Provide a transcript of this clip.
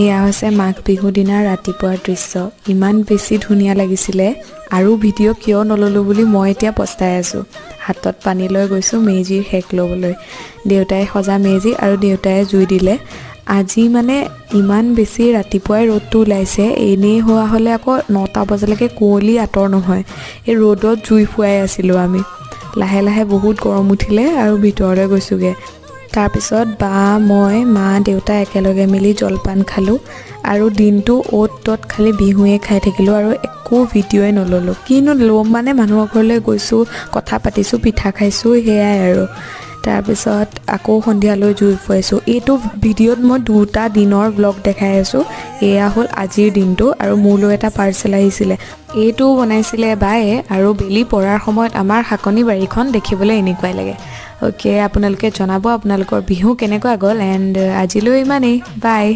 এয়া হৈছে মাঘ বিহু দিনাৰ ৰাতিপুৱাৰ দৃশ্য। ইমান বেছি ধুনীয়া লাগিছিলে আৰু ভিডিঅ' কিয় নল'লোঁ বুলি মই এতিয়া পস্তাই আছোঁ। হাতত পানী লৈ গৈছোঁ মেজিৰ সেক ল'বলৈ। দেউতাই সজা মেজি আৰু দেউতাই জুই দিলে। আজি মানে ইমান বেছি ৰাতিপুৱাই ৰ'দটো ওলাইছে, এনেই হোৱা হ'লে আকৌ 9টা বজালৈকে কুঁৱলী আঁতৰ নহয়। এই ৰ'দত জুই ফুৱাই আছিলোঁ আমি। লাহে লাহে বহুত গৰম উঠিলে আৰু ভিতৰলৈ গৈছোঁগৈ। তাৰপিছত বা মই মা দেউতা একেলগে মিলি জলপান খালোঁ আৰু দিনটো অ'ত ত'ত খালি বিহুৱে খাই থাকিলোঁ আৰু একো ভিডিঅ'ই নল'লোঁ। কিনো ল'ম মানে মানুহৰ ঘৰলৈ গৈছোঁ, কথা পাতিছোঁ, পিঠা খাইছোঁ, সেয়াই আৰু। তাৰপিছত আকৌ সন্ধিয়ালৈ জুই ফুৱাইছোঁ। এইটো ভিডিঅ'ত মই 2টা দিনৰ ব্লগ দেখাই আছোঁ। এয়া হ'ল আজিৰ দিনটো আৰু মোলৈ এটা পাৰ্চেল আহিছিলে। এইটো বনাইছিলে বায়ে আৰু বেলি পৰাৰ সময়ত আমাৰ শাকনি বাৰীখন দেখিবলৈ এনেকুৱাই লাগে। অ'কে, আপোনালোকে জনাব আপোনালোকৰ বিহু কেনেকুৱা গ'ল। এণ্ড আজিলৈ ইমানেই, বাই।